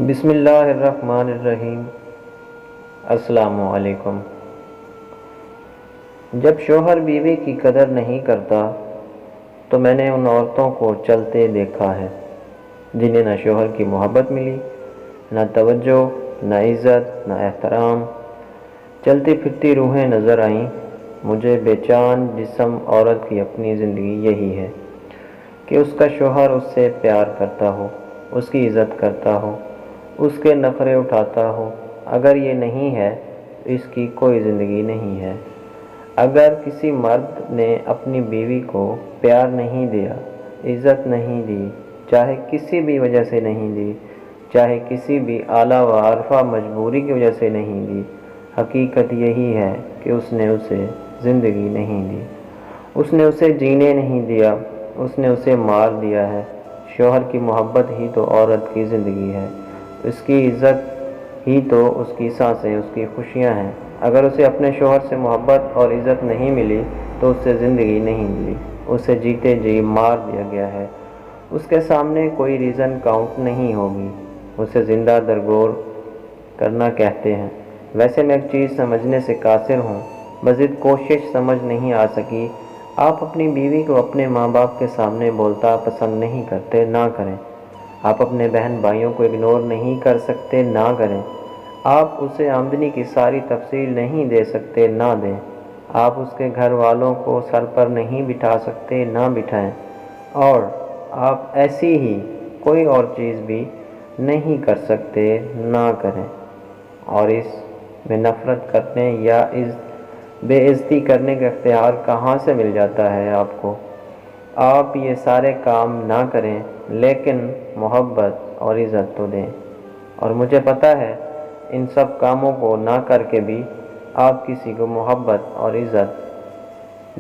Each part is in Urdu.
بسم اللہ الرحمن الرحیم۔ السلام علیکم۔ جب شوہر بیوی کی قدر نہیں کرتا تو میں نے ان عورتوں کو چلتے دیکھا ہے جنہیں نہ شوہر کی محبت ملی، نہ توجہ، نہ عزت، نہ احترام، چلتی پھرتی روحیں نظر آئیں۔ مجھے بے چان جسم عورت کی اپنی زندگی یہی ہے کہ اس کا شوہر اس سے پیار کرتا ہو، اس کی عزت کرتا ہو، اس کے نخرے اٹھاتا ہو۔ اگر یہ نہیں ہے تو اس کی کوئی زندگی نہیں ہے۔ اگر کسی مرد نے اپنی بیوی کو پیار نہیں دیا، عزت نہیں دی، چاہے کسی بھی وجہ سے نہیں دی، چاہے کسی بھی اعلیٰ و عارفہ مجبوری کی وجہ سے نہیں دی، حقیقت یہی ہے کہ اس نے اسے زندگی نہیں دی، اس نے اسے جینے نہیں دیا، اس نے اسے مار دیا ہے۔ شوہر کی محبت ہی تو عورت کی زندگی ہے، اس کی عزت ہی تو اس کی سانسیں، اس کی خوشیاں ہیں۔ اگر اسے اپنے شوہر سے محبت اور عزت نہیں ملی تو اس سے زندگی نہیں ملی، اسے جیتے جی مار دیا گیا ہے۔ اس کے سامنے کوئی ریزن کاؤنٹ نہیں ہوگی، اسے زندہ درگور کرنا کہتے ہیں۔ ویسے میں ایک چیز سمجھنے سے قاصر ہوں، مزید کوشش سمجھ نہیں آ سکی۔ آپ اپنی بیوی کو اپنے ماں باپ کے سامنے بولتا پسند نہیں کرتے، نہ کریں۔ آپ اپنے بہن بھائیوں کو اگنور نہیں کر سکتے، نہ کریں۔ آپ اسے آمدنی کی ساری تفصیل نہیں دے سکتے، نہ دیں۔ آپ اس کے گھر والوں کو سر پر نہیں بٹھا سکتے، نہ بٹھائیں۔ اور آپ ایسی ہی کوئی اور چیز بھی نہیں کر سکتے، نہ کریں۔ اور اس میں نفرت کرنے یا بے عزتی کرنے کا اختیار کہاں سے مل جاتا ہے آپ کو؟ آپ یہ سارے کام نہ کریں لیکن محبت اور عزت تو دیں۔ اور مجھے پتہ ہے ان سب کاموں کو نہ کر کے بھی آپ کسی کو محبت اور عزت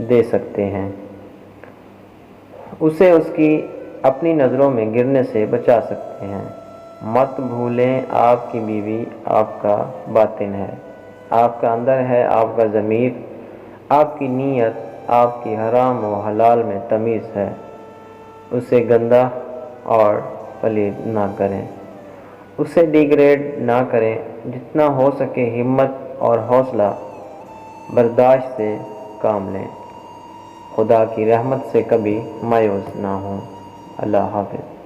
دے سکتے ہیں، اسے اس کی اپنی نظروں میں گرنے سے بچا سکتے ہیں۔ مت بھولیں آپ کی بیوی آپ کا باطن ہے، آپ کا اندر ہے، آپ کا ضمیر، آپ کی نیت، آپ کی حرام و حلال میں تمیز ہے۔ اسے گندا اور پلید نہ کریں، اسے ڈیگریڈ نہ کریں۔ جتنا ہو سکے ہمت اور حوصلہ برداشت سے کام لیں۔ خدا کی رحمت سے کبھی مایوس نہ ہوں۔ اللہ حافظ۔